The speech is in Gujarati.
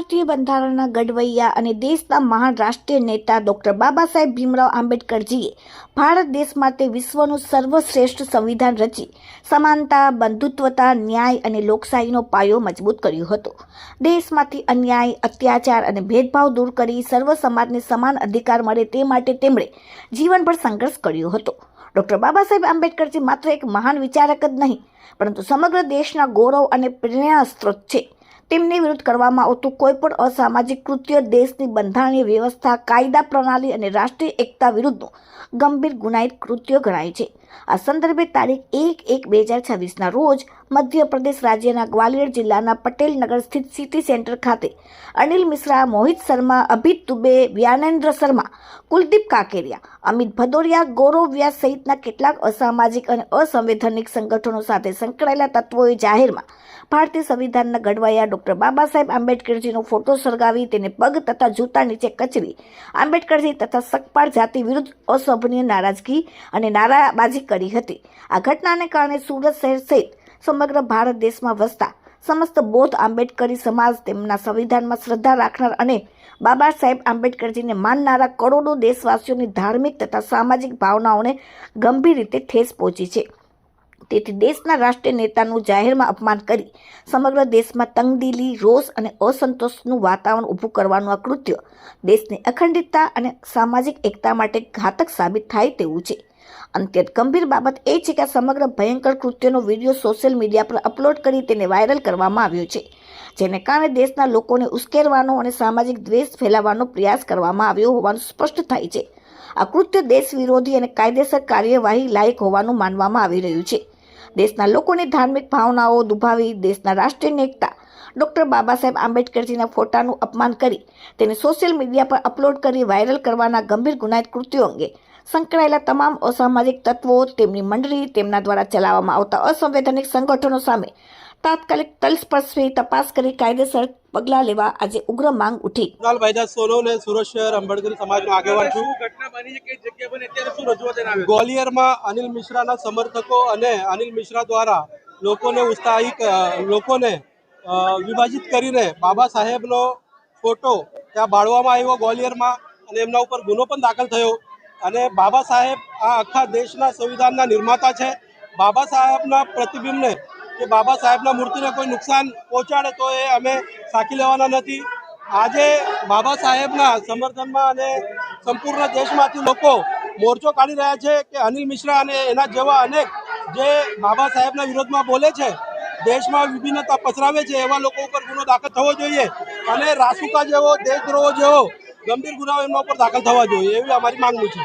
ભારતીય બંધારણના ઘડવૈયા અને દેશના મહાન રાષ્ટ્રીય નેતા ડૉક્ટર બાબા સાહેબ ભીમરાવ આંબેડકરજીએ ભારત દેશ માટે વિશ્વનું સર્વશ્રેષ્ઠ સંવિધાન રચી સમાનતા, બંધુત્વતા, ન્યાય અને લોકશાહીનો પાયો મજબૂત કર્યો હતો. દેશમાંથી અન્યાય, અત્યાચાર અને ભેદભાવ દૂર કરી સર્વ સમાજને સમાન અધિકાર મળે તે માટે તેમણે જીવનભર સંઘર્ષ કર્યો હતો. ડૉક્ટર બાબા સાહેબ આંબેડકરજી માત્ર એક મહાન વિચારક જ નહીં, પરંતુ સમગ્ર દેશના ગૌરવ અને પ્રેરણા સ્ત્રોત છે. તેમની વિરુદ્ધ કરવામાં આવતું કોઈ પણ અસામાજિક કૃત્ય દેશની બંધારણીય વ્યવસ્થા, કાયદા પ્રણાલી અને રાષ્ટ્રીય એકતા વિરુદ્ધનું ગંભીર ગુનાહિત કૃત્ય ગણાય છે. આ સંદર્ભે તારીખ 1/1/2026ના રોજ મધ્યપ્રદેશ રાજ્યના ગ્વાલિયર જિલ્લાના પટેલ નગર સ્થિત સિટી સેન્ટર ખાતે અનિલ મિશ્રા, મોહિત શર્મા, અભિત દુબે, વ્યાનેન્દ્ર શર્મા, કુલદીપ કાકેરિયા, અમિત ભદૌરિયા, ગૌરવ વ્યાસ સહિતના કેટલાક અસામાજિક અને અસંવૈધાનિક સંગઠનો સાથે સંકળાયેલા તત્વોએ જાહેરમાં ભારતીય સંવિધાનના ઘડવૈયા ડૉક્ટર બાબા સાહેબ આંબેડકરજીનો ફોટો સળગાવી તેને પગ તથા જૂતા નીચે કચરી આંબેડકરજી તથા સગપાળ જાતિ વિરુદ્ધ અસભ્ય નારાજગી અને નારાબાજી કરી હતી. આ ઘટનાને કારણે સુરત શહેર સહિત સમગ્ર ભારત દેશમાં વસતા સમસ્ત બૌદ્ધ આંબેડકરી સમાજ, તેમના સંવિધાનમાં શ્રદ્ધા રાખનાર અને બાબા સાહેબ આંબેડકરજીને માનનારા કરોડો દેશવાસીઓની ધાર્મિક તથા સામાજિક ભાવનાઓને ગંભીર રીતે ઠેસ પહોંચી છે. તેથી દેશના રાષ્ટ્રીય નેતાનું જાહેરમાં અપમાન કરી સમગ્ર દેશમાં તંગદિલી, રોષ અને અસંતોષનું વાતાવરણ ઊભું કરવાનું આ કૃત્ય દેશની અખંડિતતા અને સામાજિક એકતા માટે ઘાતક સાબિત થાય તેવું છે. અત્યંત ગંભીર બાબત એ છે કે આ સમગ્ર ભયંકર કૃત્યનો વિડીયો સોશિયલ મીડિયા પર અપલોડ કરી તેને વાયરલ કરવામાં આવ્યો છે, જેને કારણે દેશના લોકોને ઉશ્કેરવાનો અને સામાજિક દ્વેષ ફેલાવવાનો પ્રયાસ કરવામાં આવ્યો હોવાનું સ્પષ્ટ થાય છે. આ કૃત્ય દેશ વિરોધી અને કાયદેસર કાર્યવાહી લાયક હોવાનું માનવામાં આવી રહ્યું છે. દેશના લોકોની ધાર્મિક ભાવનાઓ દુભાવી દેશના રાષ્ટ્રીય નેતા ડૉક્ટર બાબા સાહેબ આંબેડકરજીના ફોટાનું અપમાન કરી તેને સોશિયલ મીડિયા પર અપલોડ કરી વાયરલ કરવાના ગંભીર ગુનાહિત કૃત્યો અંગે સંકળાયેલા તમામ અસામાજિક તત્વો, તેમની મંડળી, તેમના દ્વારા ચલાવવામાં આવતા અસંવૈધાનિક સંગઠનો સામે તાત્કાલિક તલસ્પર્શી તપાસ કરી કાયદેસર પગલાં લેવા આજે ઉગ્ર માંગ ઉઠી. સોનોને સુરત શહેર આંબેડકરી સમાજનો આગેવાન છું. ગ્વાલિયરમાં અનિલ મિશ્રાના સમર્થકો અને અનિલ મિશ્રા દ્વારા લોકોને વિભાજિત કરીને બાબા સાહેબનો ફોટો ત્યાં બાળવામાં આવ્યો ગ્વાલિયરમાં અને એમના ઉપર ગુનો પણ દાખલ થયો. અને બાબા સાહેબ આ આખા દેશના સંવિધાનના નિર્માતા છે. બાબા સાહેબના પ્રતિબિંબને કે બાબા સાહેબના મૂર્તિને કોઈ નુકસાન પહોંચાડે તો એ અમે સાખી લેવાના નથી. આજે બાબા સાહેબના સમર્થનમાં અને સંપૂર્ણ દેશમાંથી લોકો મોરચો કાઢી રહ્યા છે કે અનિલ મિશ્રા અને એના જેવા અનેક જે બાબા સાહેબના વિરોધમાં બોલે છે, દેશમાં વિભિન્નતા પસરાવે છે, એવા લોકો ઉપર ગુનો દાખલ થવો જોઈએ અને રાસુકા જેવો, દેશદ્રોહ જેવો ગંભીર ગુનાઓ એમના ઉપર દાખલ થવા જોઈએ એવી અમારી માંગણી છે.